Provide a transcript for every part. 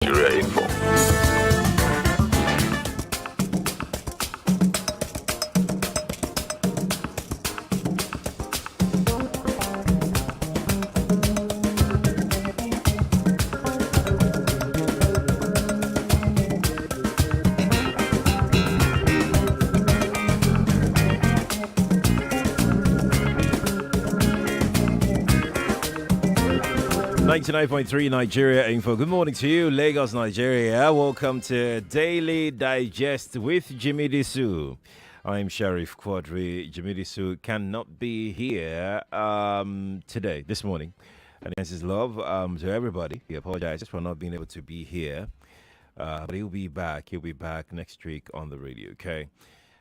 Nigeria Info. 99.3 Nigeria Info. Good morning to you, Lagos, Nigeria. Welcome to Daily Digest with Jimi Disu. I'm Sheriff Quadry. Jimi Disu cannot be here this morning. And this is love to everybody. He apologizes for not being able to be here. But he'll be back. He'll be back next week on the radio, okay?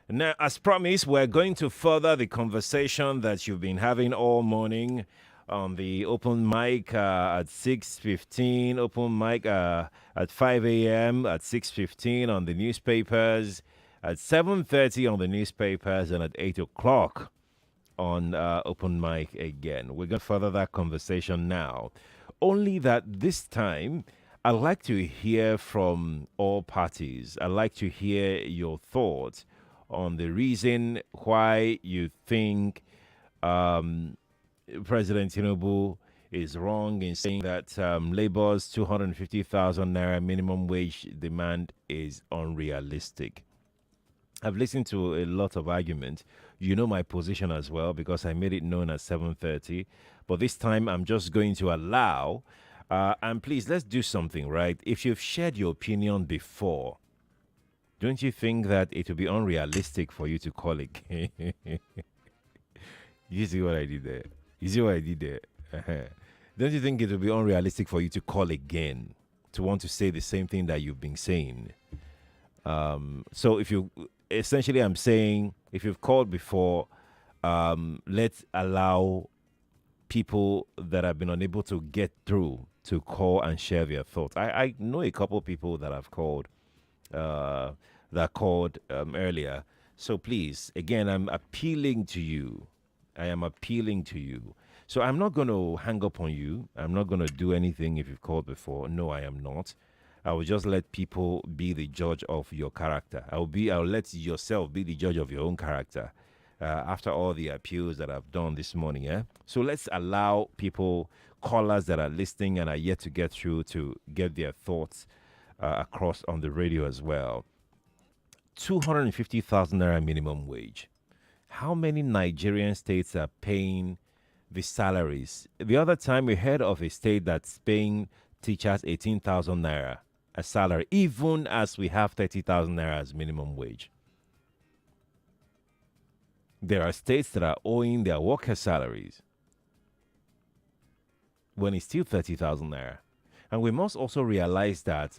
Now, as promised, we're going to further the conversation that you've been having all morning on the open mic at 6:15, open mic at 5 a.m., at 6:15 on the newspapers, at 7:30 on the newspapers, and at 8 o'clock on open mic again. We're going to further that conversation now. Only that this time, I'd like to hear from all parties. I'd like to hear your thoughts on the reason why you think President Tinubu is wrong in saying that Labor's 250,000 naira minimum wage demand is unrealistic. I've listened to a lot of argument. You know my position as well because I made it known at 7:30. But this time I'm just going to allow, and please let's do something, right? If you've shared your opinion before, don't you think that it would be unrealistic for you to call it? You see what I did there? You see what I did there? Don't you think it would be unrealistic for you to call again, to want to say the same thing that you've been saying? So I'm saying, if you've called before, let's allow people that have been unable to get through to call and share their thoughts. I know a couple of people that have called, earlier. So please, again, I'm appealing to you. I am appealing to you. So I'm not going to hang up on you. I'm not going to do anything if you've called before. No, I am not. I will just let people be the judge of your character. I'll let yourself be the judge of your own character after all the appeals that I've done this morning. Yeah. So let's allow people, callers that are listening and are yet to get through, to get their thoughts across on the radio as well. 250,000 naira minimum wage. How many Nigerian states are paying the salaries? The other time we heard of a state that's paying teachers 18,000 naira a salary, even as we have 30,000 naira as minimum wage. There are states that are owing their workers' salaries when it's still 30,000 naira. And we must also realize that,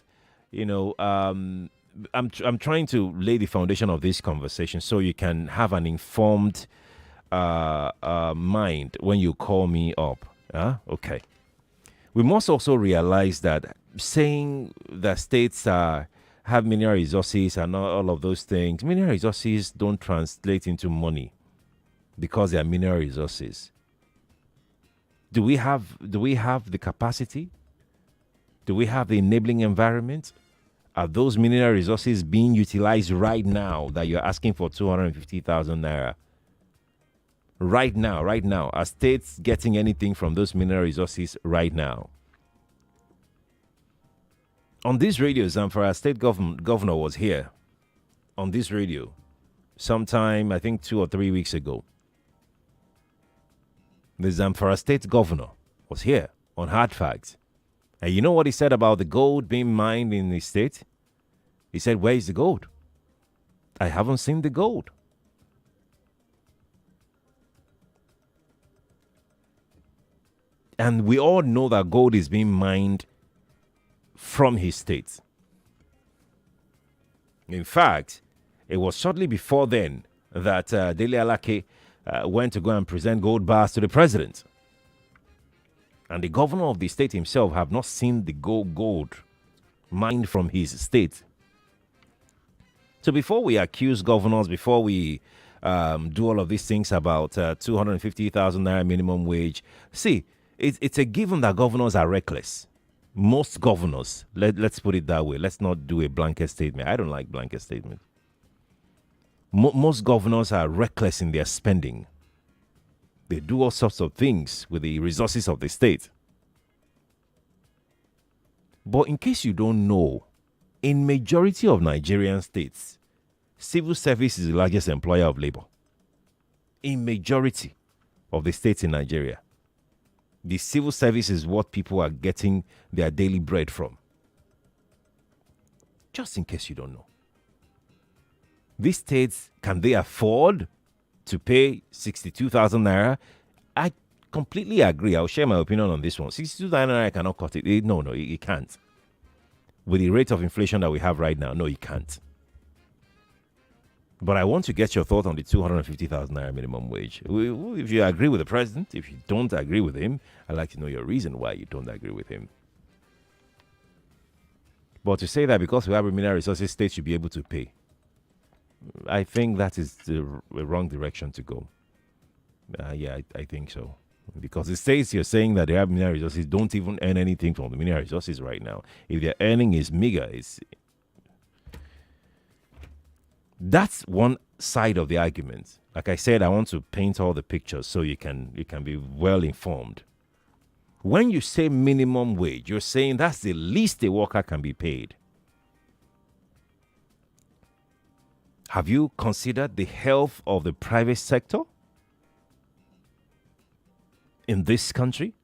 I'm trying to lay the foundation of this conversation so you can have an informed mind when you call me up. Okay. We must also realize that saying that states have mineral resources and all of those things, mineral resources don't translate into money because they are mineral resources. Do we have the capacity? Do we have the enabling environment? Are those mineral resources being utilized right now that you're asking for 250,000 naira? Right now. Are states getting anything from those mineral resources right now? On this radio, Zamfara state governor was here on this radio sometime, I think 2 or 3 weeks ago. The Zamfara state governor was here on Hard Facts. And you know what he said about the gold being mined in the state? He said, where is the gold? I haven't seen the gold. And we all know that gold is being mined from his state. In fact, it was shortly before then that Dele Alake went to go and present gold bars to the president. And the governor of the state himself have not seen the gold mined from his state. So before we accuse governors, before we do all of these things about 250,000 naira minimum wage, see, it's a given that governors are reckless. Most governors, let's put it that way. Let's not do a blanket statement. I don't like blanket statements. Most governors are reckless in their spending. They do all sorts of things with the resources of the state. But in case you don't know, in majority of Nigerian states, civil service is the largest employer of labor. In majority of the states in Nigeria, the civil service is what people are getting their daily bread from. Just in case you don't know. These states, can they afford to pay 62,000 naira? I completely agree. I'll share my opinion on this one. 62,000 naira cannot cut it. No, it can't. With the rate of inflation that we have right now, no, it can't. But I want to get your thought on the 250,000 naira minimum wage. If you agree with the president, if you don't agree with him, I'd like to know your reason why you don't agree with him. But to say that because we have mineral resources, states should be able to pay, I think that is the wrong direction to go. I think so. Because the states you're saying that they have mineral resources don't even earn anything from the mineral resources right now. If their earning is meager, that's one side of the argument. Like I said, I want to paint all the pictures so you can be well informed. When you say minimum wage, you're saying that's the least a worker can be paid. Have you considered the health of the private sector in this country?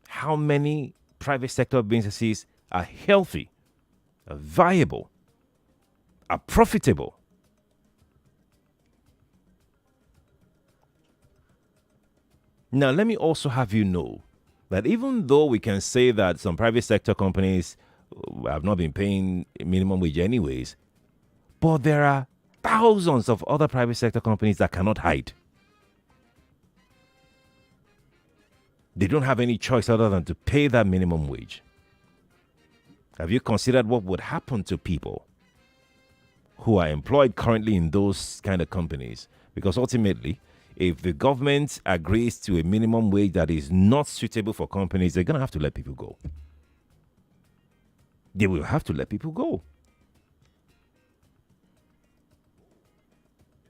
How many private sector businesses are healthy, are viable, are profitable? Now, let me also have you know that even though we can say that some private sector companies have not been paying minimum wage anyways, but there are thousands of other private sector companies that cannot hide. They don't have any choice other than to pay that minimum wage. Have you considered what would happen to people who are employed currently in those kind of companies? Because ultimately, if the government agrees to a minimum wage that is not suitable for companies, they're going to have to let people go. They will have to let people go.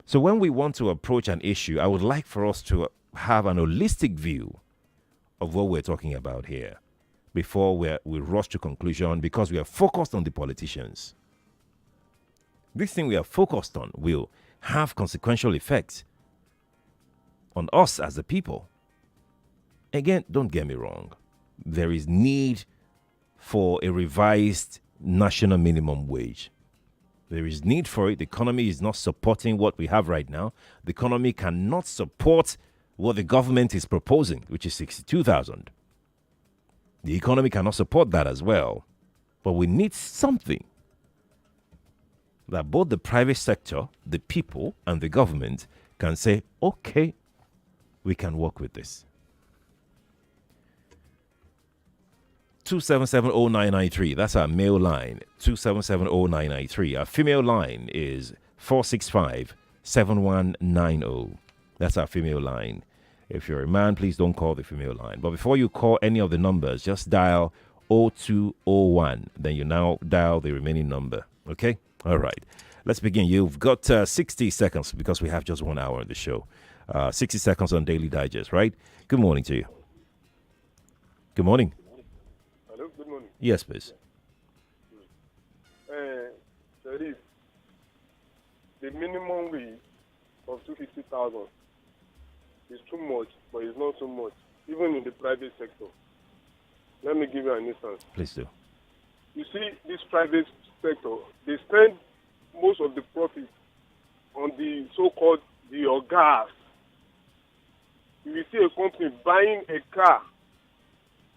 So when we want to approach an issue, I would like for us to have an holistic view of what we're talking about here before we rush to conclusion, because we are focused on the politicians. This thing we are focused on will have consequential effects on us as the people. Again, don't get me wrong. There is need for a revised national minimum wage. There is need for it. The economy is not supporting what we have right now. The economy cannot support what the government is proposing, which is 62,000. The economy cannot support that as well. But we need something that both the private sector, the people, and the government can say, okay, we can work with this. 2770993. That's our male line. 2770993. Our female line is 465-7190. That's our female line. If you're a man, please don't call the female line. But before you call any of the numbers, just dial 0201. Then you now dial the remaining number. Okay? All right. Let's begin. You've got 60 seconds because we have just 1 hour in the show. 60 seconds on Daily Digest, right? Good morning to you. Good morning. Hello, good morning. Yes, please. Sharif, the minimum wage of 250,000 is too much, but it's not too much, even in the private sector. Let me give you an instance. Please do. You see, this private sector, they spend most of the profit on the so-called the gas. If you see a company buying a car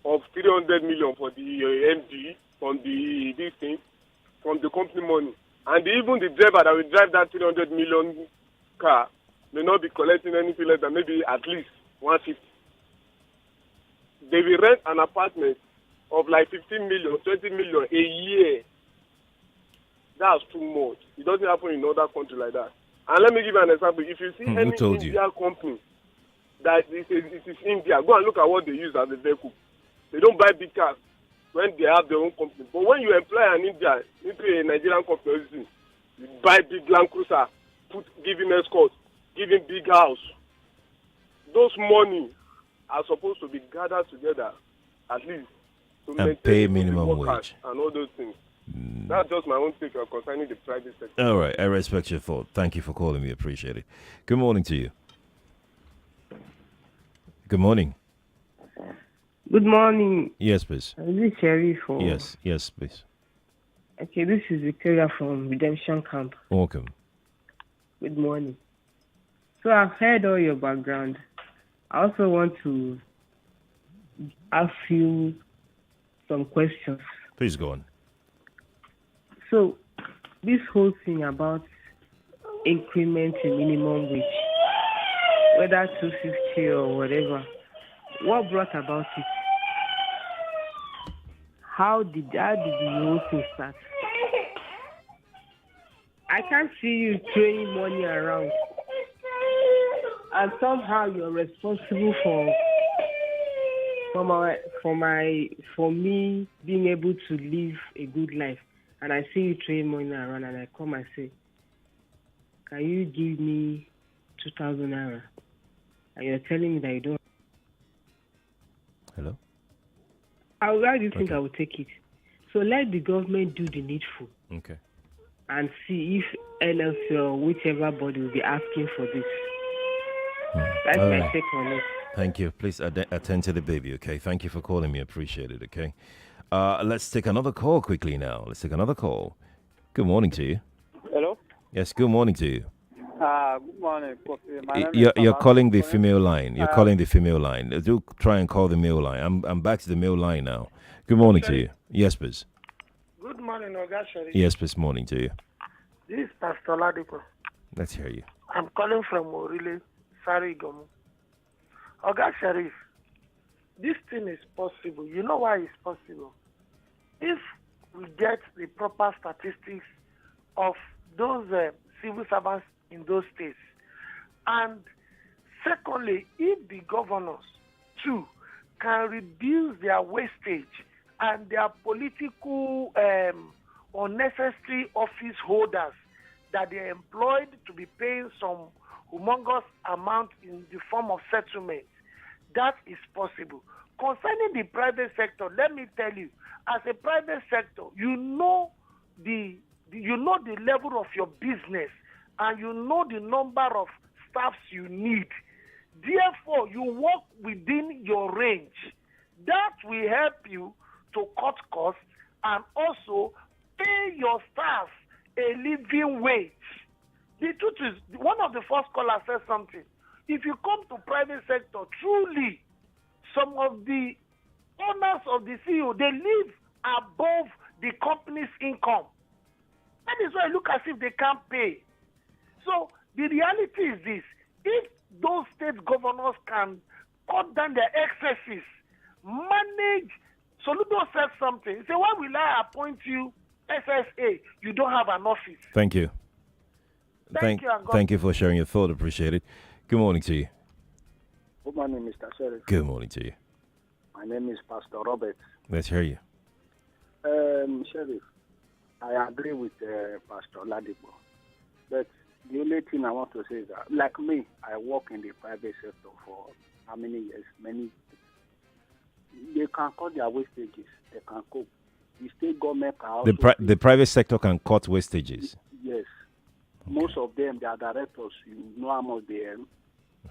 of 300 million for the MD from this thing, from the company money, and even the driver that will drive that 300 million car may not be collecting anything less than maybe at least 150. They will rent an apartment of like 15 million, 20 million a year. That's too much. It doesn't happen in other countries like that. And let me give you an example. If you see any India company that it is India, go and look at what they use as a vehicle. They don't buy big cars. when they have their own company. But when you employ an Indian into a Nigerian company, you buy big Land Cruiser, give him escort, give him big house. Those money are supposed to be gathered together, at least, to and pay maintain minimum wage and all those things. That's just my own take concerning the private sector. All right, I respect your thought. Thank you for calling me. Appreciate it. Good morning to you. Good morning. Good morning. Yes, please. Is it Sherry for? Yes, please. Okay, this is Victoria from Redemption Camp. Welcome. Good morning. So I've heard all your background. I also want to ask you some questions. Please go on. So, this whole thing about increment in minimum wage, whether 250 or whatever, what brought about it? How did the whole thing start? I can't see you throwing money around, and somehow you're responsible for me being able to live a good life. And I see you throwing money around, and I come and say, "Can you give me 2,000 naira?" And you're telling me that you don't. Hello? How do you think I will take it? So let the government do the needful. Okay. And see if NLC or whichever body will be asking for this. That's All my right. take on it. Thank you. Please attend to the baby, okay? Thank you for calling me. Appreciate it, okay? Let's take another call quickly now. Let's take another call. Good morning to you. Hello? Yes, good morning to you. Good morning, Coffee. My name You're is calling the female line. You're calling the female line. Do try and call the male line. I'm back to the male line now. Good morning to you. Yes, please. Good morning, Oga Sharif. Yes, please. Morning to you. This is Pastor Ladipo. Let's hear you. I'm calling from Orile, Sarigomu. Oga Sharif, this thing is possible. You know why it's possible? If we get the proper statistics of those civil servants in those states, and secondly, if the governors too can reduce their wastage and their political unnecessary office holders that they are employed to be paying some humongous amount in the form of settlement, that is possible. Concerning the private sector, let me tell you, as a private sector, you know the level of your business and you know the number of staffs you need. Therefore, you work within your range. That will help you to cut costs and also pay your staff a living wage. The truth is, one of the first callers said something. If you come to private sector, truly, some of the owners of the CEO, they live above the company's income. That is why I look as if they can't pay. So the reality is this: if those state governors can cut down their excesses, manage. Soludo said something. He said, "Why will I appoint you SSA? You don't have an office." Thank you. Thank you for sharing your thought. Appreciate it. Good morning to you. Good morning, Mr. Sheriff. Good morning to you. My name is Pastor Robert. Let's hear you. Sheriff, I agree with Pastor Ladipo. But the only thing I want to say is that, like me, I work in the private sector for how many years? Many. They can cut their wastages. They can cope. The state government can also The private sector can cut wastages. Yes. Okay. Most of them, they are directors. You know how much they earn.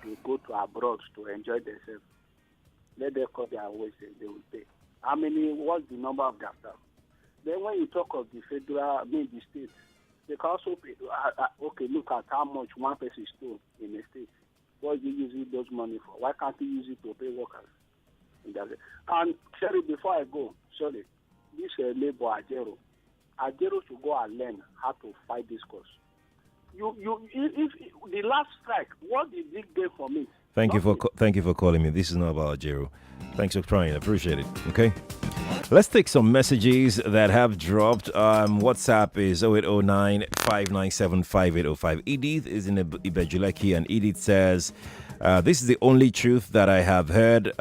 They go to abroad to enjoy themselves. Let them cut their wastage. They will pay. How many? What's the number of their staff? Then when you talk of the federal, the state, they can also pay. Okay, look at how much one person stole in a state. What do you use those money for? Why can't you use it to pay workers? And sorry, before I go, sorry, this labor Ajero should go and learn how to fight this cause. If the last strike, what did it get for me? Thank you for calling me. This is not about Ajero. Thanks for trying. I appreciate it. Okay. Let's take some messages that have dropped. WhatsApp is 0809 597 5805. Edith is in Ibejuleki, and Edith says, this is the only truth that I have heard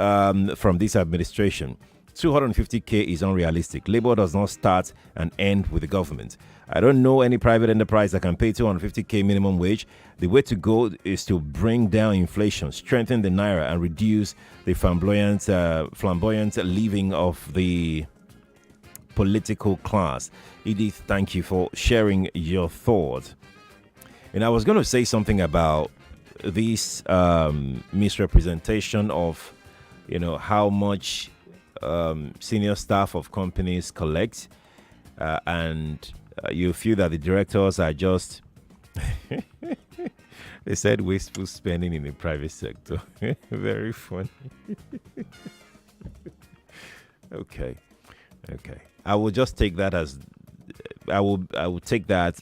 from this administration. 250K is unrealistic. Labor does not start and end with the government. I don't know any private enterprise that can pay 250K minimum wage. The way to go is to bring down inflation, strengthen the naira, and reduce the flamboyant living of the political class. Edith, thank you for sharing your thought. And I was going to say something about this misrepresentation of, how much senior staff of companies collect, and you feel that the directors are just they said wasteful spending in the private sector. Very funny. Okay. I will just take that as I will take that,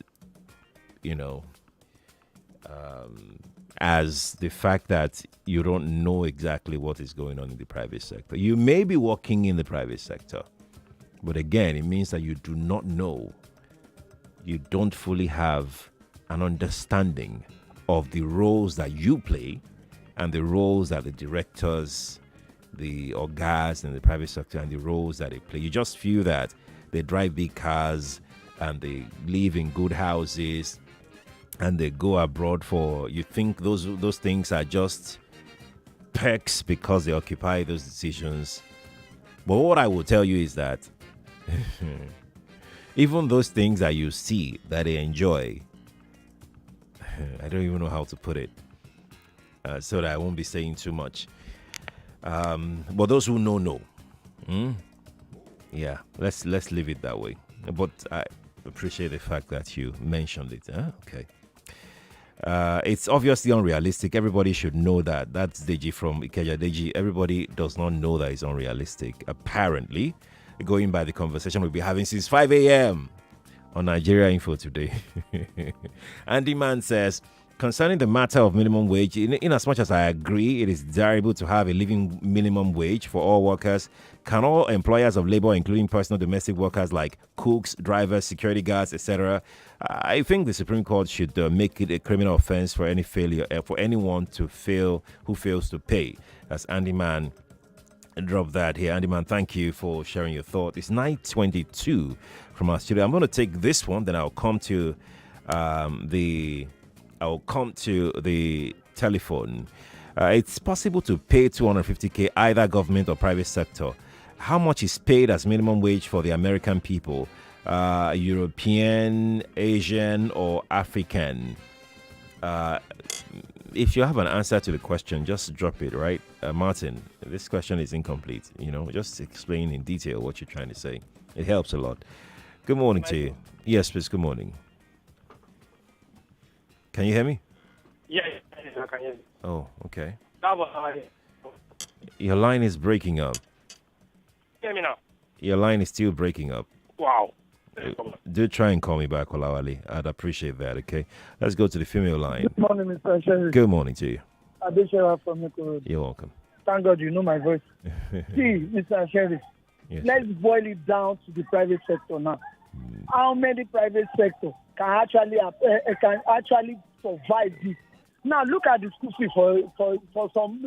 as the fact that you don't know exactly what is going on in the private sector. You may be working in the private sector, but again, it means that you do not know. You don't fully have an understanding of the roles that you play and the roles that the directors, the orgas in the private sector, and the roles that they play. You just feel that they drive big cars and they live in good houses and they go abroad you think those things are just perks because they occupy those decisions. But what I will tell you is that even those things that you see that they enjoy, I don't even know how to put it, so that I won't be saying too much. But those who know. Yeah, let's leave it that way. But I appreciate the fact that you mentioned it. Okay. It's obviously unrealistic. Everybody should know that. That's Deji from Ikeja. Deji, everybody does not know that it's unrealistic. Apparently, going by the conversation we'll be having since 5 a.m. on Nigeria Info today. Andy Man says, concerning the matter of minimum wage, in as much as I agree it is desirable to have a living minimum wage for all workers, can all employers of labor, including personal domestic workers like cooks, drivers, security guards, etc., I think the Supreme Court should make it a criminal offense for any failure, for anyone to fail who fails to pay. That's Andy Man. Drop that here. Andy Man, thank you for sharing your thought. It's 9:22 from our studio. I'm going to take this one, then I'll come to the telephone. It's possible to pay 250K either government or private sector. How much is paid as minimum wage for the American people? European, Asian, or African? If you have an answer to the question, just drop it, right? Martin, this question is incomplete. Just explain in detail what you're trying to say. It helps a lot. Good morning to you. Yes, please. Good morning. Can you hear me? Yes, I can hear you. Oh, okay. Your line is breaking up. Hear me now? Your line is still breaking up. Wow. Do try and call me back, Olawale. I'd appreciate that, okay? Let's go to the female line. Good morning, Mr. Sheriff. Good morning to you. Adeshara from Nikko. You're welcome. Thank God you know my voice. See, Mr. Sheriff, yes, let's boil it down to the private sector now. How many private sector can actually survive this? Now, look at the school fee for some.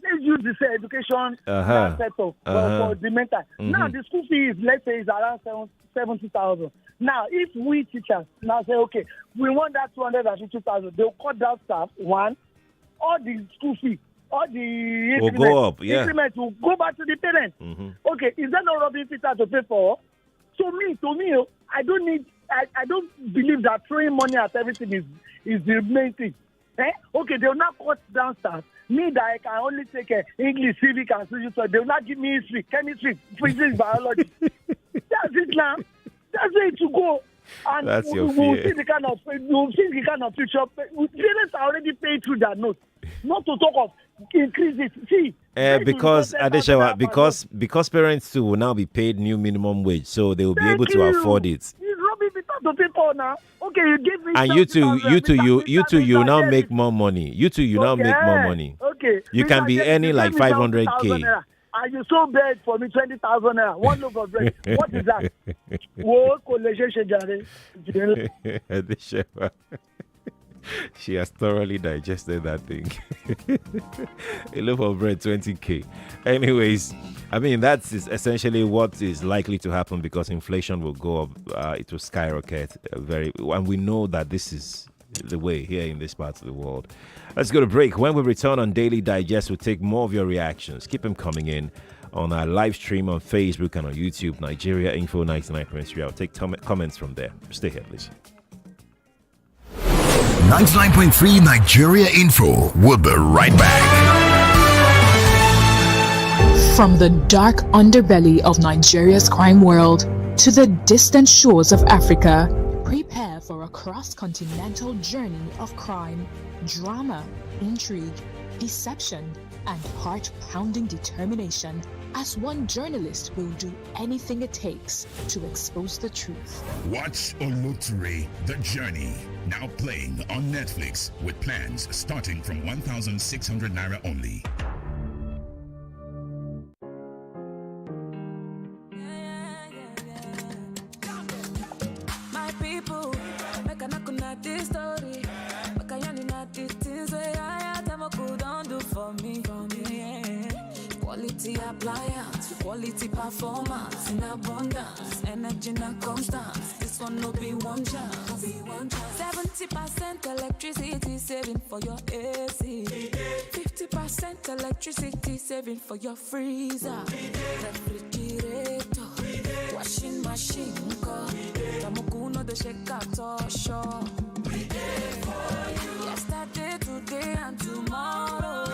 Let's use this education sector for the mental. Now, the school fee is, let's say, is around 70,000. Now, if we teachers now say, okay, we want that 250,000, they'll cut down staff, one, all the school fee, all the will go up, yeah. Increment will go back to the parents. Okay, is that not Robin Peter to pay for? To me, I don't believe that throwing money at everything is the main thing. Okay, they will not cut down staff. Me that I can only take English, civic, and social studies. They will not give me history, chemistry, physics, biology. That's it now. That's where to go. And that's your we'll fear. see the kind of future. Parents are already paid through their notes. Not to talk of increase it. See, because Adeshawa, because parents too will now be paid new minimum wage, so they will be able to afford it. To people now. Okay, you give me. And you now make more money. You now make more money. Okay. You can be earning like 500K. And you sold bread for me 20,000 naira. One loaf of bread. What is that? Wo college. She has thoroughly digested that thing. A loaf of bread, 20k. Anyways, I mean, that's essentially what is likely to happen because inflation will go up. It will skyrocket and we know that this is the way here in this part of the world. Let's go to break. When we return on Daily Digest, we'll take more of your reactions. Keep them coming in on our live stream on Facebook and on YouTube, Nigeria Info 99.3. I'll take comments from there. Stay here, please. 99.3 Nigeria Info. We'll be right back. From the dark underbelly of Nigeria's crime world to the distant shores of Africa, prepare for a cross-continental journey of crime, drama, intrigue, deception, and heart-pounding determination as one journalist will do anything it takes to expose the truth. Watch Oloture, The Journey, now playing on Netflix with plans starting from 1,600 Naira only. My people, make a this story. Make a these things where I don't do for me. Quality appliance, quality performance in abundance, energy and constance. This one no be one chance. 70% electricity saving for your AC. 50% electricity saving for your freezer. Refrigerator, washing machine, Tamukuno the shake out sure. Yesterday, today, and tomorrow.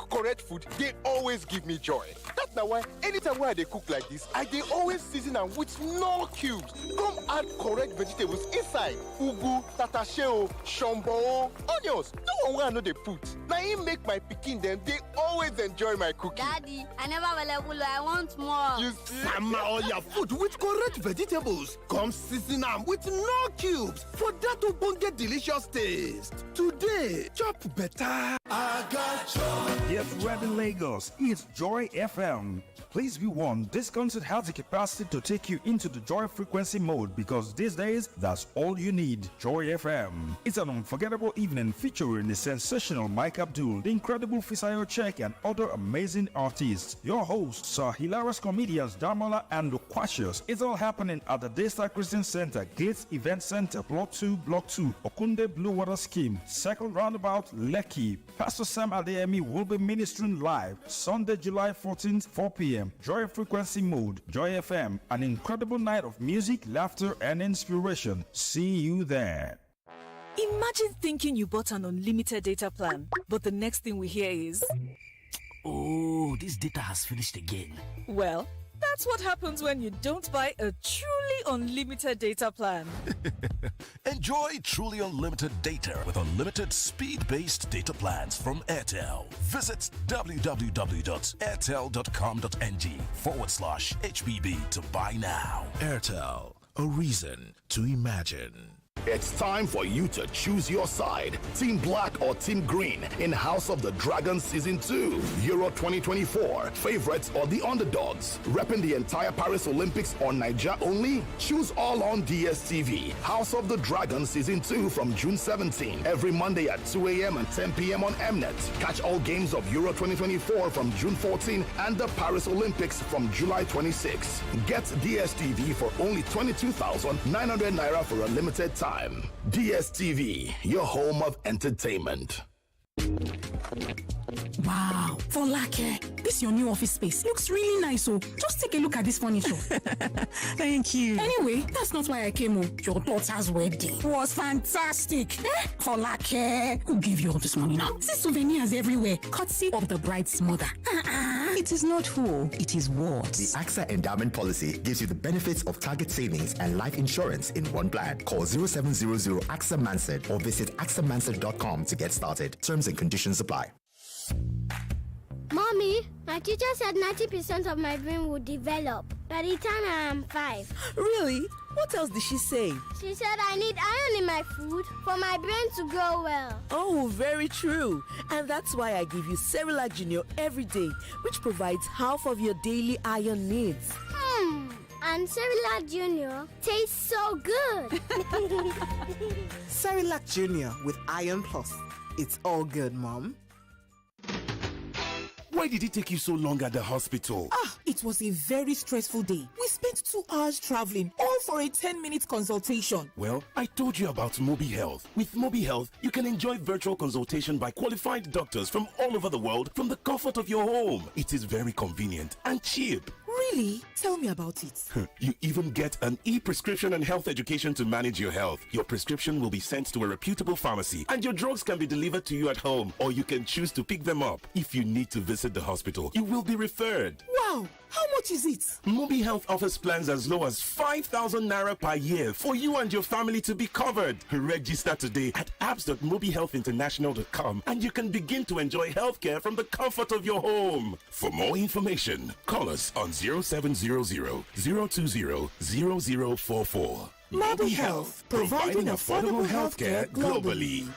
Correct food, they always give me joy. That's now why anytime when they cook like this, they always season them with no cubes. Come add correct vegetables inside. Ugu, tatasheo, shombo, onions. No one I know they put. Now he make my pikin them, they always enjoy my cooking. Daddy, I never will. I want more. You see? Sama all your food with correct vegetables. Come season them with no cubes. For that to get delicious taste. Today, chop better. I got joy. Yes, we're in Lagos. It's Joy FM. Please be warned, this concert has the capacity to take you into the Joy frequency mode because these days, that's all you need. Joy FM. It's an unforgettable evening featuring the sensational Mike Abdul, the incredible Fisayo Check, and other amazing artists. Your hosts are hilarious comedians Damola and Okwasius. It's all happening at the Daystar Christian Center, Gates Event Center, Block 2, Okunde Blue Water Scheme, Second Roundabout, Lekki. Pastor Sam Adeyemi will be ministering live Sunday, July 14th, 4 p.m. Joy Frequency Mode, Joy FM, an incredible night of music, laughter, and inspiration. See you there. Imagine thinking you bought an unlimited data plan, but the next thing we hear is, oh, this data has finished again. Well, that's what happens when you don't buy a truly unlimited data plan. Enjoy truly unlimited data with unlimited speed-based data plans from Airtel. Visit www.airtel.com.ng/HBB to buy now. Airtel, a reason to imagine. It's time for you to choose your side. Team Black or Team Green in House of the Dragon Season 2. Euro 2024. Favorites or the underdogs. Repping the entire Paris Olympics on Nigeria only? Choose all on DSTV. House of the Dragon Season 2 from June 17. Every Monday at 2 a.m. and 10 p.m. on Mnet. Catch all games of Euro 2024 from June 14 and the Paris Olympics from July 26. Get DSTV for only 22,900 Naira for a limited time. DSTV, your home of entertainment. Wow, Folake, this your new office space looks really nice. So just take a look at this furniture. Thank you. Anyway, that's not why I came. Your daughter's wedding was fantastic. Folake, who gave you all this money now? See souvenirs everywhere, courtesy of the bride's mother. It is not who, it is what. The AXA endowment policy gives you the benefits of target savings and life insurance in one plan. Call 0700 AXA Mansard or visit axamansard.com to get started. Terms and conditions apply. Mommy, my teacher said 90% of my brain will develop by the time I am 5. Really? What else did she say? She said I need iron in my food for my brain to grow well. Oh, very true. And that's why I give you Cerelac Junior every day, which provides half of your daily iron needs. And Cerelac Junior tastes so good. Cerelac Junior with Iron Plus. It's all good, Mom. Why did it take you so long at the hospital? It was a very stressful day. We spent 2 hours traveling, all for a 10-minute consultation. Well, I told you about Mobi Health. With Mobi Health, you can enjoy virtual consultation by qualified doctors from all over the world from the comfort of your home. It is very convenient and cheap. Really? Tell me about it. You even get an e-prescription and health education to manage your health. Your prescription will be sent to a reputable pharmacy and your drugs can be delivered to you at home, or you can choose to pick them up. If you need to visit the hospital, you will be referred. Wow! How much is it? Mobi Health offers plans as low as 5,000 naira per year for you and your family to be covered. Register today at apps.mobihealthinternational.com and you can begin to enjoy healthcare from the comfort of your home. For more information, call us on 0700 020 0044. Mobi Health, providing affordable healthcare globally.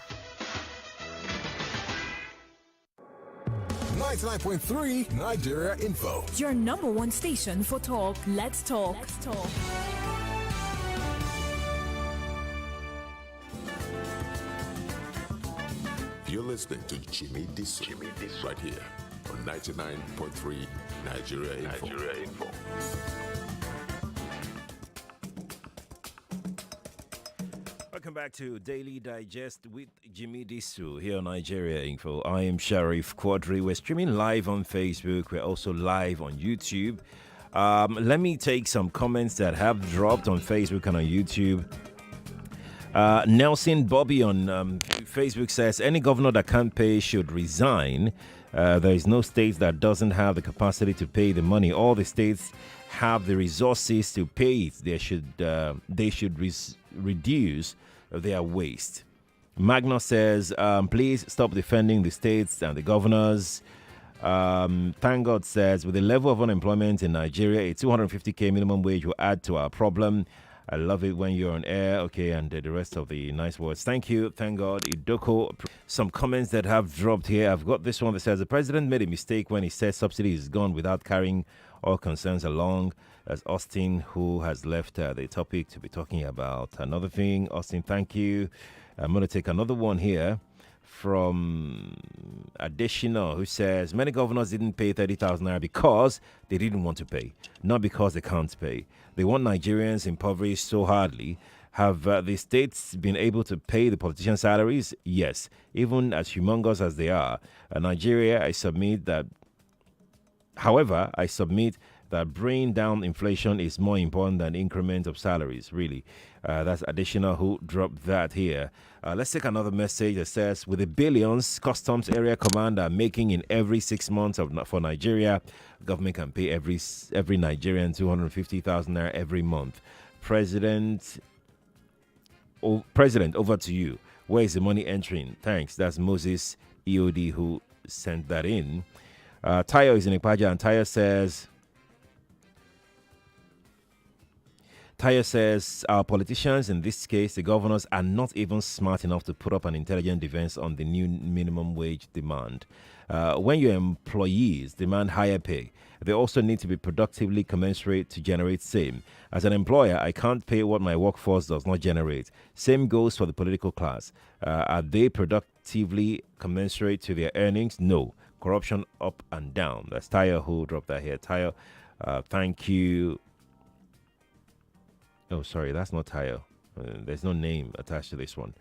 99.3 Nigeria Info. Your number one station for talk. Let's talk. You're listening to Jimi Disu right here on 99.3 Nigeria Info. Welcome back to Daily Digest with Jimi Disu here on Nigeria Info. I am Sharif Quadry. We're streaming live on Facebook. We're also live on YouTube. Let me take some comments that have dropped on Facebook and on YouTube. Nelson Bobby on Facebook says, any governor that can't pay should resign. There is no state that doesn't have the capacity to pay the money. All the states have the resources to pay it. They should reduce their waste. Magnus says, please stop defending the states and the governors. Thank God says, with the level of unemployment in Nigeria, a 250k minimum wage will add to our problem. I love it when you're on air. Okay, and the rest of the nice words. Thank you. Thank God. Idoko. Some comments that have dropped here. I've got this one that says, the president made a mistake when he said subsidy is gone without carrying all concerns along. That's Austin, who has left the topic to be talking about another thing. Austin, thank you. I'm going to take another one here from Additional, who says, many governors didn't pay 30,000 naira because they didn't want to pay, not because they can't pay. They want Nigerians impoverished so hardly. Have the states been able to pay the politicians' salaries? Yes, even as humongous as they are. Nigeria, I submit that bringing down inflation is more important than increment of salaries, really. That's Additional who dropped that here. Let's take another message that says, with the billions Customs Area Command are making in every 6 months for Nigeria, government can pay every Nigerian 250,000 naira every month. President, over to you. Where is the money entering? Thanks. That's Moses EOD who sent that in. Tayo is in Ipaja, and Tayo says, our politicians, in this case, the governors, are not even smart enough to put up an intelligent defense on the new minimum wage demand. When your employees demand higher pay, they also need to be productively commensurate to generate same. As an employer, I can't pay what my workforce does not generate. Same goes for the political class. Are they productively commensurate to their earnings? No. Corruption up and down. That's Tayo who dropped that here. Tayo, thank you. Oh, sorry, that's not Tayo. There's no name attached to this one.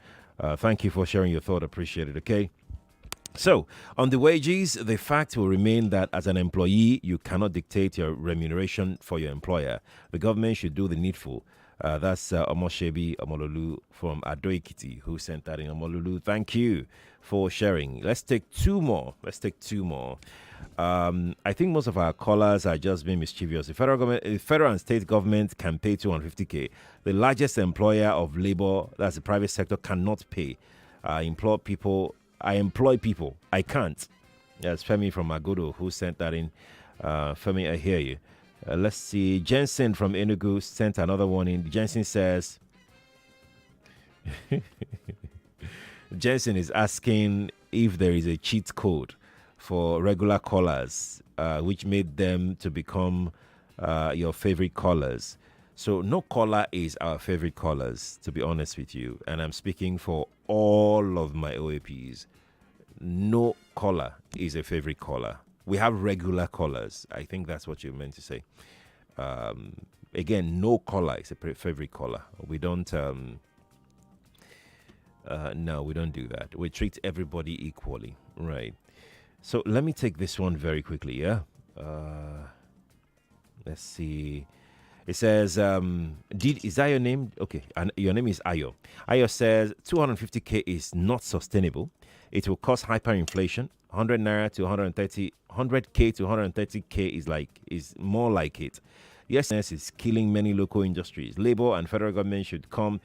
Thank you for sharing your thought. Appreciate it, okay? So, on the wages, the fact will remain that as an employee, you cannot dictate your remuneration for your employer. The government should do the needful. That's Omoshebi Omololu from Adoikiti who sent that in. Omololu, thank you for sharing. Let's take two more. I think most of our callers are just being mischievous. The federal and state government can pay 250k. The largest employer of labor, that's the private sector, cannot pay. I employ people. I can't. That's Femi from Agodo who sent that in. Femi, I hear you. Let's see. Jensen from Enugu sent another one in. Jensen says, Jensen is asking if there is a cheat code for regular callers, which made them to become your favorite callers. So no caller is our favorite callers, to be honest with you. And I'm speaking for all of my OAPs. No caller is a favorite caller. We have regular callers. I think that's what you meant to say. Again, no caller is a favorite caller. We don't. No, we don't do that. We treat everybody equally, right? So let me take this one very quickly. Yeah. Let's see. It says, is that your name? Okay, and your name is Ayo. Ayo says 250k is not sustainable. It will cause hyperinflation. 100 naira to 130, 100k to 130k is more like it. Yes, is killing many local industries. Labor and federal government should come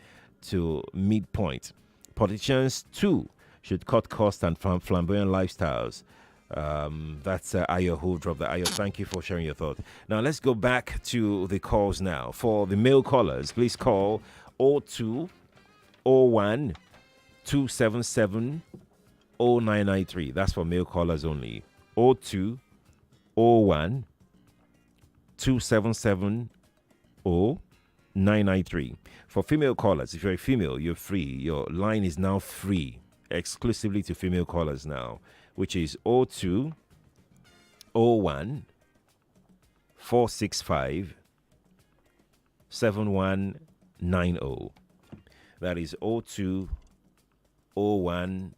to midpoint. Politicians too should cut costs and flamboyant lifestyles. That's Ayo who dropped the Ayo. Thank you for sharing your thought. Now let's go back to the calls now. For the male callers, please call 0201 277 0993. That's for male callers only. 0201 277 0993. For female callers, if you're a female, you're free. Your line is now free, exclusively to female callers now, which is 0201 465 7190. That is 0201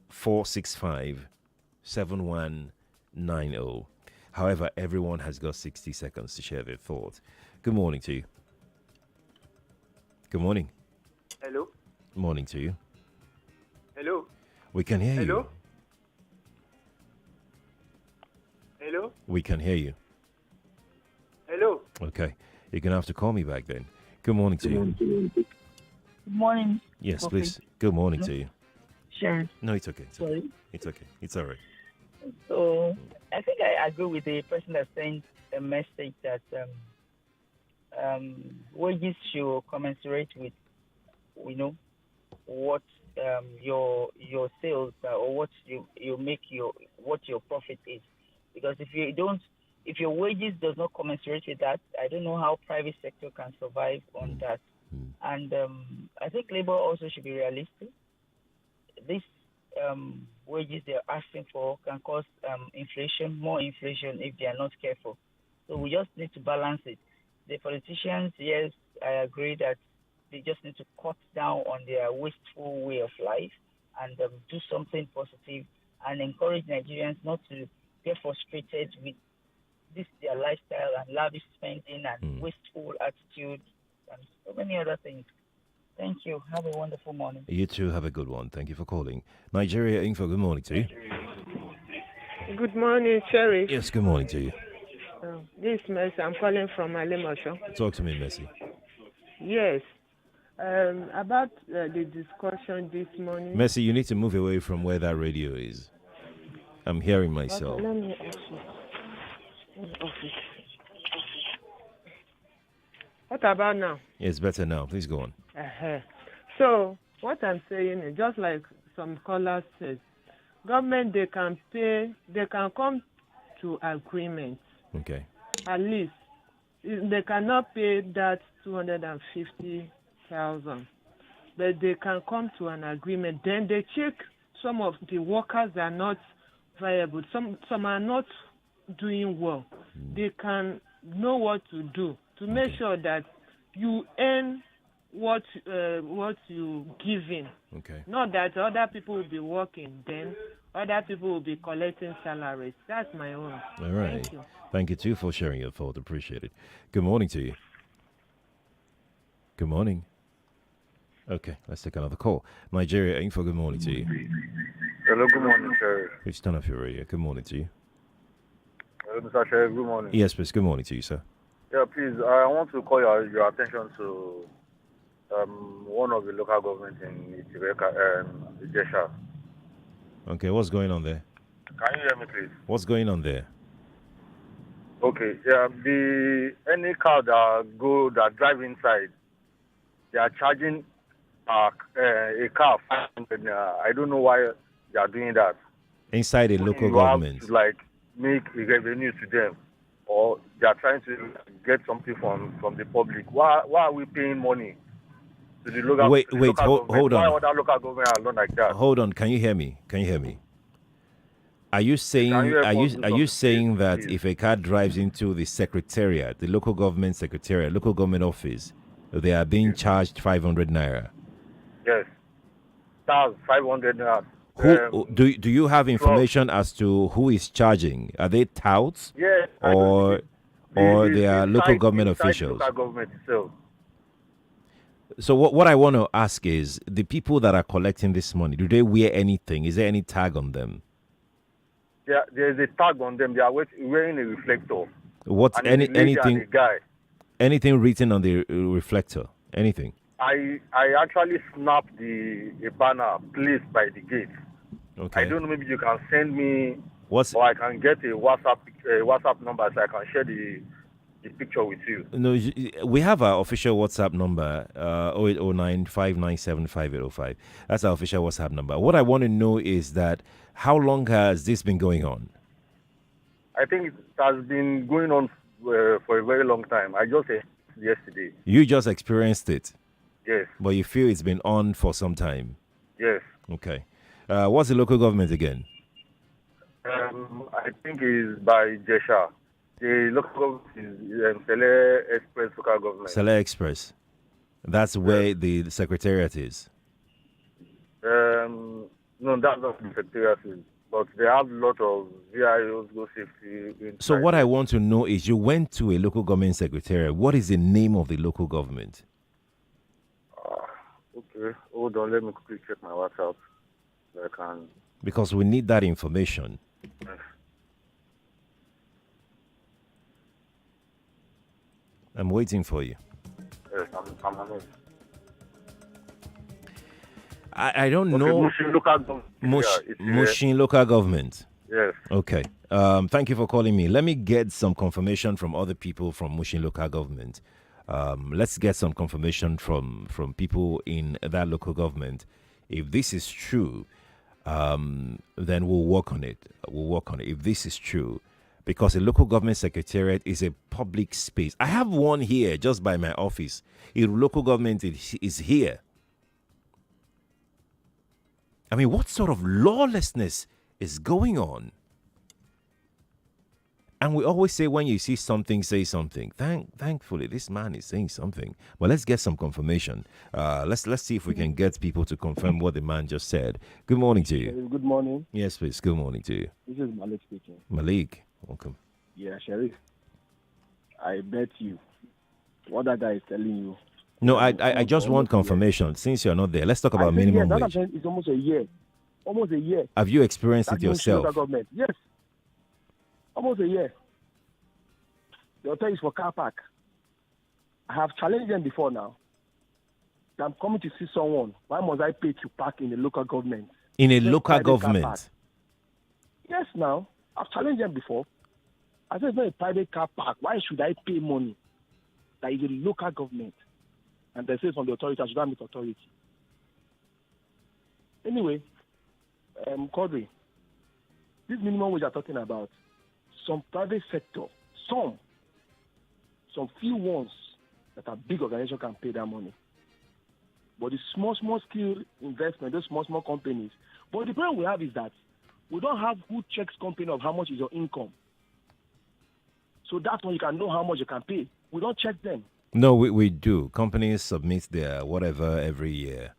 465 7190. However, everyone has got 60 seconds to share their thoughts. Good morning to you. Good morning. Hello. Morning to you. Hello. We can hear Hello? you. Hello. We can hear you. Hello. Okay. You're going to have to call me back then. Good morning to you. Good morning. Yes, Okay. please. Good morning to you. Sharon. No, it's okay. It's okay. Sorry. It's okay. It's all right. So I think I agree with the person that sent a message that wages should commensurate with, what your sales are, or what you make what your profit is. Because if your wages does not commensurate with that, I don't know how private sector can survive on that. And I think labor also should be realistic. This wages they're asking for can cause more inflation if they are not careful. So we just need to balance it. The politicians, yes, I agree that they just need to cut down on their wasteful way of life and do something positive and encourage Nigerians not to get frustrated with their lifestyle and lavish spending and wasteful attitude and so many other things. Thank you. Have a wonderful morning. You too have a good one. Thank you for calling. Nigeria Info, good morning to you. Good morning, Sheriff. Yes, good morning to you. This is Mercy. I'm calling from Alimosho. Talk to me, Messi. Yes. About the discussion this morning. Messi, you need to move away from where that radio is. I'm hearing myself. Okay, let me ask you. Okay. What about now? It's better now. Please go on. So, what I'm saying is, just like some callers said, government, they can come to agreement. Okay. At least they cannot pay that 250,000, but they can come to an agreement. Then they check some of the workers that are not viable. Some are not doing well. They can know what to do to make sure that you earn what you give in. Okay. Not that other people will be working, then other people will be collecting salaries. That's my own. All right. Thank you. Thank you too for sharing your thought. Appreciate it. Good morning to you. Good morning. Okay, let's take another call. Nigeria Info, good morning to you. Hello, good morning, Sheriff. Please turn off your radio. Good morning to you. Hello, Mr. Sheriff, good morning. Yes, please. Good morning to you, sir. Yeah, please, I want to call your attention to one of the local governments in Ijesha. Okay, what's going on there? Can you hear me, please? What's going on there? Okay, any car that drive inside, they are charging a car 500 naira. I don't know why they are doing that. Inside a local You government. have to make a revenue to them, or they are trying to get something from the public. Why are we paying money to the local? Wait, local hold Why on. other local government are not like that? Hold on. Can you hear me? Are you saying are you saying that if a car drives into the secretariat, the local government secretariat, local government office, they are being charged 500 naira? Yes, that's 500 naira. Who do you have information as to who is charging? Are they touts? Yes, or they are local government officials? Local government itself. So what I want to ask is, the people that are collecting this money, do they wear anything? Is there any tag on them? There's a tag on them. They are wearing a reflector. What's anything? Guy. Anything written on the reflector? Anything? I actually snapped a banner placed by the gate. Okay. I don't know. Maybe you can send me, or I can get a WhatsApp number so I can share the picture with you. No, we have our official WhatsApp number, 0809 597 5805. That's our official WhatsApp number. What I want to know is that how long has this been going on? I think it has been going on for a very long time. I just yesterday. You just experienced it? Yes. But you feel it's been on for some time? Yes. Okay. What's the local government again? I think it's by Jesha. The local government is Sele Express local government. Sele Express. That's where the secretariat is? No, that's not the secretariat. But they have a lot of VIOs, go safety. So what I want to know is, you went to a local government secretariat. What is the name of the local government? Okay, hold on. Let me quickly check my WhatsApp. I can. Because we need that information. Yes. I'm waiting for you. Yes, I'm on it. I don't know. Mushin local government. Mushin local government. Yes. Okay. Thank you for calling me. Let me get some confirmation from other people from Mushin local government. Let's get some confirmation from people in that local government. If this is true, then we'll work on it. If this is true, because a local government secretariat is a public space. I have one here just by my office. A local government is here. I mean, what sort of lawlessness is going on? And we always say, when you see something, say something. Thankfully, this man is saying something. But let's get some confirmation. Let's see if we can get people to confirm what the man just said. Good morning to you. Good morning. Yes, please. Good morning to you. This is Malik speaking. Malik, welcome. Yeah, Sheriff. I bet you what that guy is telling you. No, I just want confirmation. Since you're not there, let's talk about minimum wage. It's almost a year. Almost a year. Have you experienced it yourself? Government. Yes. Almost a year. The hotel is for car park. I have challenged them before now. I'm coming to see someone. Why must I pay to park in a local government? In a local government? Yes, now. I've challenged them before. I said it's not a private car park. Why should I pay money? That is a local government. And they say from the authority, I should not meet authority. Anyway, Quadry, this minimum wage you're talking about, some private sector, some few ones that are big organizations can pay that money. But the small scale investment, those small companies. But the problem we have is that we don't have who checks company of how much is your income. So that's when you can know how much you can pay. We don't check them. No, we do. Companies submit their whatever every year.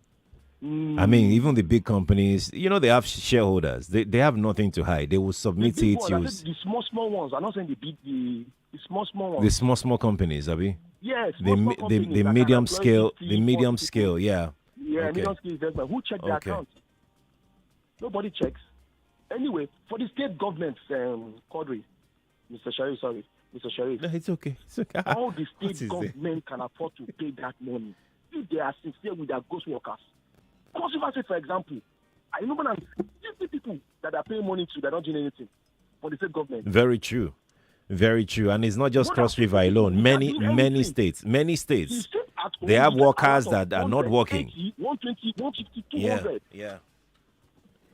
I mean, even the big companies, they have shareholders. They have nothing to hide. They will submit it. The small ones. I'm not saying the big, the small ones. The small companies, Abi? Yes. The medium scale. The medium scale, yeah. Yeah, okay. Medium scale investment. Who checks their account? Nobody checks. Anyway, for the state government, Quadry, Mr. Sharif, No, it's okay. All the state government can afford to pay that money if they are sincere with their ghost workers. Controversy, for example, I remember 50 people that are paying money to, they're not doing anything for the state government. Very true. Very true. And it's not just What Cross are River people alone. doing? Many, They are doing many anything. states. Many You states. sit at home, They have you get workers a lot that of are not 100, working. 80, 120, 150, Yeah. 200. Yeah.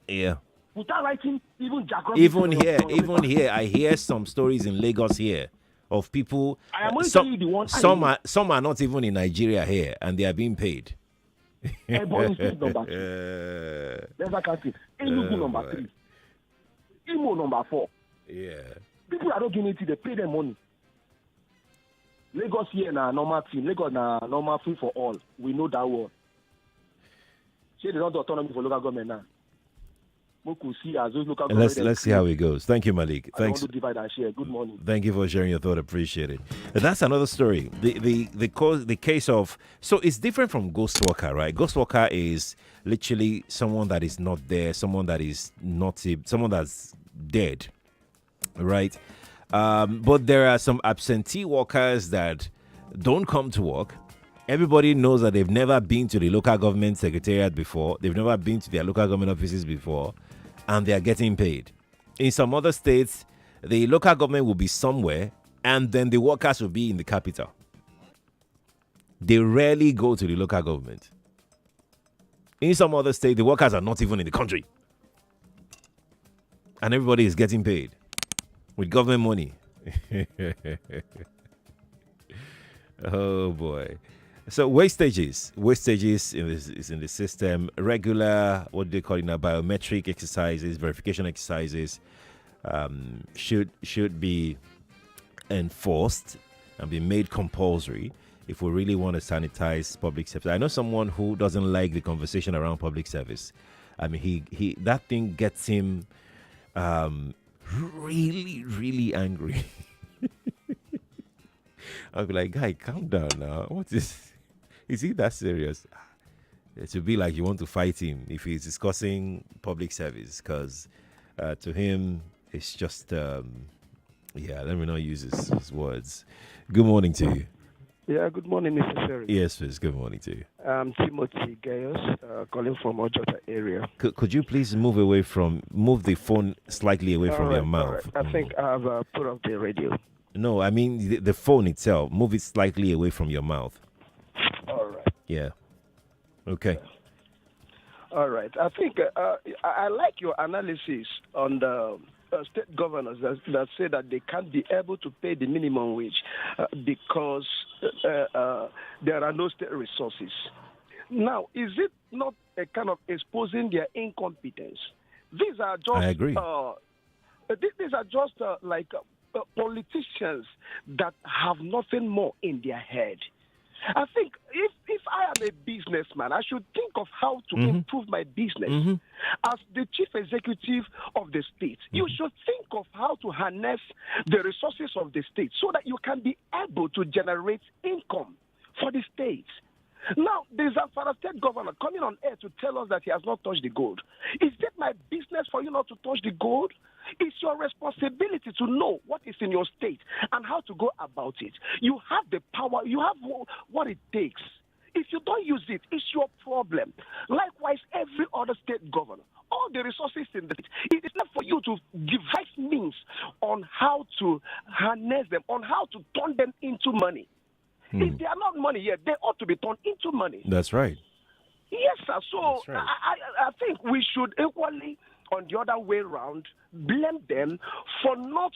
Yeah. Without writing even geographic Even on here, your even paper. here, I hear some stories in Lagos here of people. I am only telling you the one I know. Some are not even in Nigeria here, and they are being paid. Ebonyi State number 2. Never can see. Enugu number 3. Imo number 4. Yeah. People are not doing it, they pay them money. Lagos here na normal team. Lagos na normal free for all. We know that one. Say they don't do autonomy for local government now. We could see as those local government. Let's see how it goes. Thank you, Malik. I want Thanks. to divide and share. Good morning. Thank you for sharing your thought. Appreciate it. That's another story. The case of, so it's different from ghost worker, right? Ghost worker is literally someone that is not there, someone that is not someone that's dead, right? But there are some absentee workers that don't come to work. Everybody knows that they've never been to the local government secretariat before. They've never been to their local government offices before, and they are getting paid. In some other states, the local government will be somewhere, and then the workers will be in the capital. They rarely go to the local government. In some other states, the workers are not even in the country, and everybody is getting paid with government money. Oh boy. So wastages is in the system. Regular, what do they call it now, biometric exercises, verification exercises should be enforced and be made compulsory if we really want to sanitize public service. I know someone who doesn't like the conversation around public service. I mean, he that thing gets him really, really angry. I'll be like, guy, calm down now. What is he that serious? It would be like you want to fight him if he's discussing public service, because to him, it's just, let me not use his words. Good morning to you. Yeah, good morning, Mr. Sherry. Yes, please. Good morning to you. I'm Timothy Gayos, calling from Ojota area. Could you please move the phone slightly away from your mouth? All right. I think I've put off the radio. No, I mean the phone itself. Move it slightly away from your mouth. All right. Yeah. Okay. All right. I think I like your analysis on the state governors that say that they can't be able to pay the minimum wage because there are no state resources. Now, is it not a kind of exposing their incompetence? These are just. I agree. These are just politicians that have nothing more in their head. I think if I am a businessman, I should think of how to improve my business. As the chief executive of the state, you should think of how to harness the resources of the state so that you can be able to generate income for the state. Now, there's a state governor coming on air to tell us that he has not touched the gold. Is it my business for you not to touch the gold? It's your responsibility to know what is in your state and how to go about it. You have the power. You have what it takes. If you don't use it, it's your problem. Likewise, every other state governor, all the resources in the state, it is not for you to devise means on how to harness them, on how to turn them into money. If they are not money yet, they ought to be turned into money. That's right. Yes, sir. So right. I think we should equally, on the other way around, blame them for not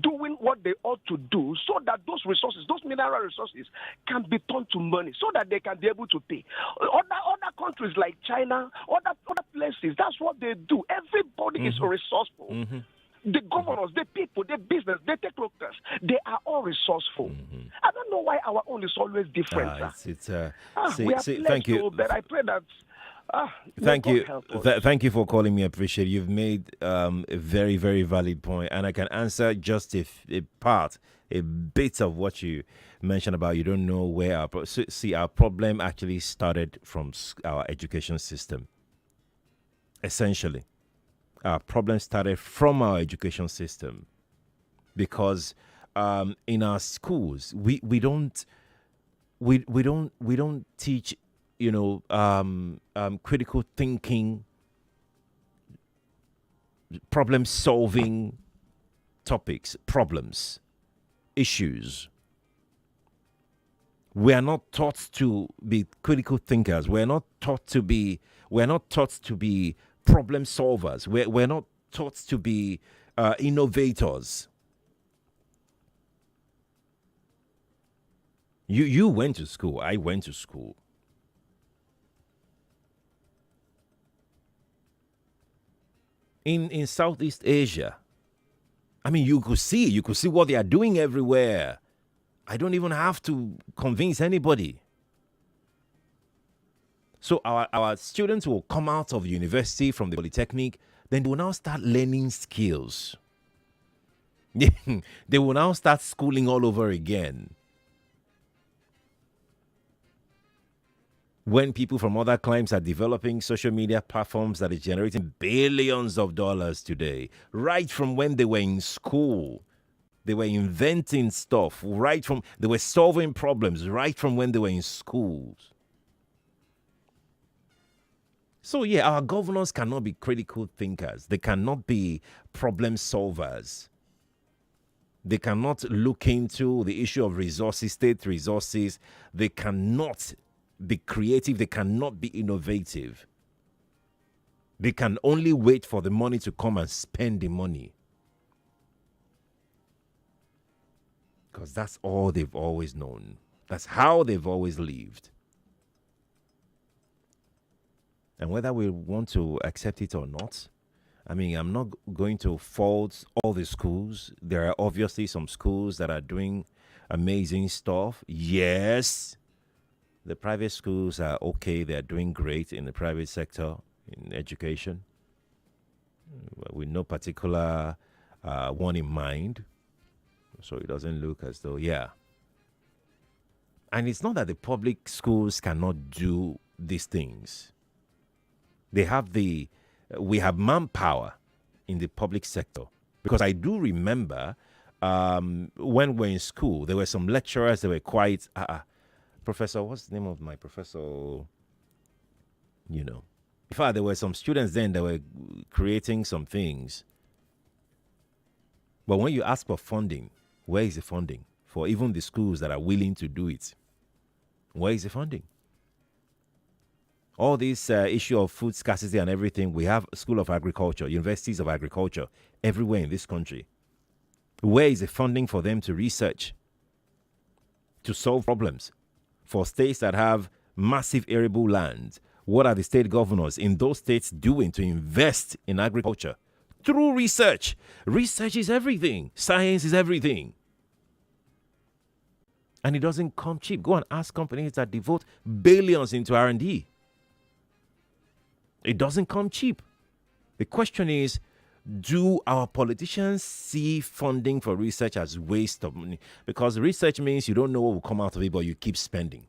doing what they ought to do so that those resources, those mineral resources, can be turned to money so that they can be able to pay. Other countries like China, other places, that's what they do. Everybody is resourceful. The governors, the people, the business, the technocrats, they are all resourceful. I don't know why our own is always different. We are thank you. But I pray that. Thank you. Thank you for calling me. I appreciate it. You've made a very, very valid point, and I can answer just a bit of what you mentioned about you don't know where our problem actually started from our education system. Essentially, our problem started from our education system because in our schools we don't teach critical thinking, problem solving problems. issues. We are not taught to be critical thinkers. We're not taught to be problem solvers. We're not taught to be innovators. You went to school. I went to school. In Southeast Asia, I mean, you could see what they are doing everywhere. I don't even have to convince anybody. So our students will come out of university from the polytechnic, then they will now start learning skills. They will now start schooling all over again. When people from other climes are developing social media platforms that are generating billions of dollars today, right from when they were in school, they were inventing stuff, they were solving problems right from when they were in schools. So yeah, our governors cannot be critical thinkers. They cannot be problem solvers. They cannot look into the issue of resources, state resources. They cannot be creative. They cannot be innovative. They can only wait for the money to come and spend the money. Because that's all they've always known. That's how they've always lived. And whether we want to accept it or not, I mean, I'm not going to fault all the schools. There are obviously some schools that are doing amazing stuff. Yes, the private schools are okay. They're doing great in the private sector in education. With no particular one in mind. So it doesn't look as though, yeah. And it's not that the public schools cannot do these things. We have manpower in the public sector. Because I do remember when we were in school, there were some lecturers that were quite, Professor, what's the name of my professor? You know. In fact, there were some students then that were creating some things. But when you ask for funding, where is the funding for even the schools that are willing to do it? Where is the funding? All this issue of food scarcity and everything, we have School of Agriculture, universities of agriculture everywhere in this country. Where is the funding for them to research, to solve problems? For states that have massive arable land, what are the state governors in those states doing to invest in agriculture? Through research. Research is everything. Science is everything. And it doesn't come cheap. Go and ask companies that devote billions into R&D. It doesn't come cheap. The question is, do our politicians see funding for research as waste of money? Because research means you don't know what will come out of it, but you keep spending.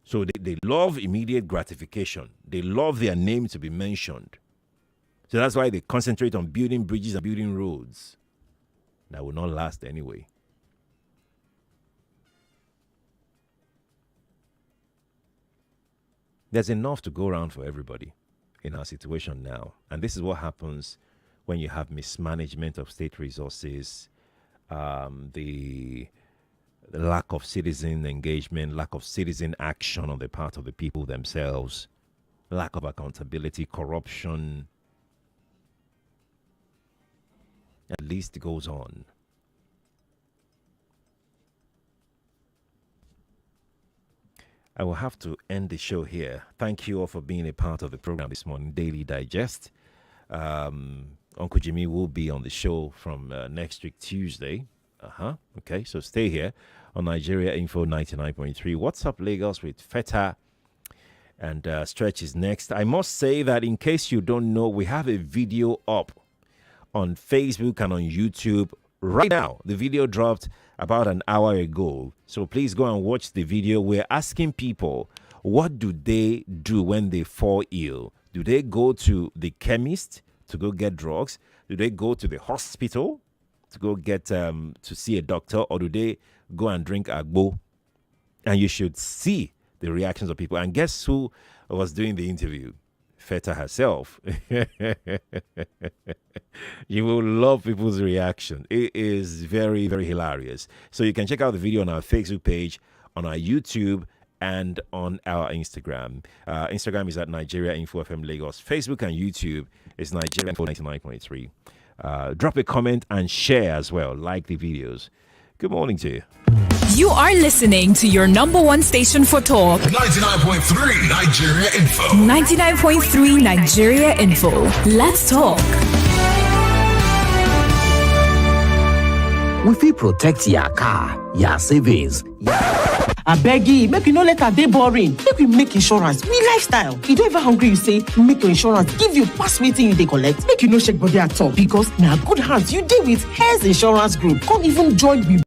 So they love immediate gratification. They love their name to be mentioned. So that's why they concentrate on building bridges and building roads. That will not last anyway. There's enough to go around for everybody in our situation now. And this is what happens when you have mismanagement of state resources, the lack of citizen engagement, lack of citizen action on the part of the people themselves, lack of accountability, corruption. At least it goes on. I will have to end the show here. Thank you all for being a part of the program this morning, Daily Digest. Uncle Jimmy will be on the show from next week, Tuesday. Okay, so stay here on Nigeria Info 99.3. What's up, Lagos with Feta and Stretch is next. I must say that in case you don't know, we have a video up on Facebook and on YouTube right now. The video dropped about an hour ago. So please go and watch the video. We're asking people, what do they do when they fall ill? Do they go to the chemist to go get drugs? Do they go to the hospital to go get to see a doctor? Or do they go and drink agbo? And you should see the reactions of people. And guess who was doing the interview? Feta herself. You will love people's reaction. It is very, very hilarious. So you can check out the video on our Facebook page, on our YouTube, and on our Instagram. Instagram is at Nigeria Info FM Lagos. Facebook and YouTube is Nigeria Info 99.3. Drop a comment and share as well. Like the videos. Good morning to you. You are listening to your number one station for talk. 99.3 Nigeria Info. 99.3 Nigeria Info. Let's talk. We fit protect your car, your savings. Abeg, make you no let her dey boring. Make we make insurance we lifestyle. You don't even hungry, you say make your insurance give you pass wetin you dey collect. Make you no shake body at all because na good hands you dey with Heirs Insurance Group. Come even join with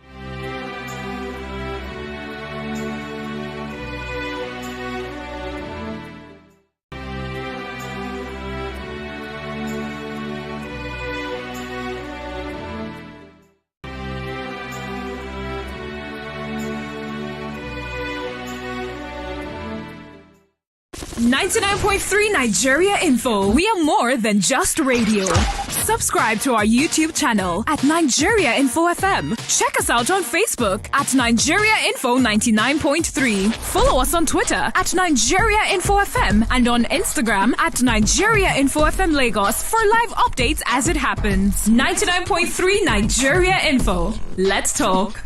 .3 Nigeria Info. We are more than just radio. Subscribe to our YouTube channel at Nigeria Info FM. Check us out on Facebook at Nigeria Info 99.3. Follow us on Twitter at Nigeria Info FM and on Instagram at Nigeria Info FM Lagos for live updates as it happens. 99.3 Nigeria Info. Let's talk.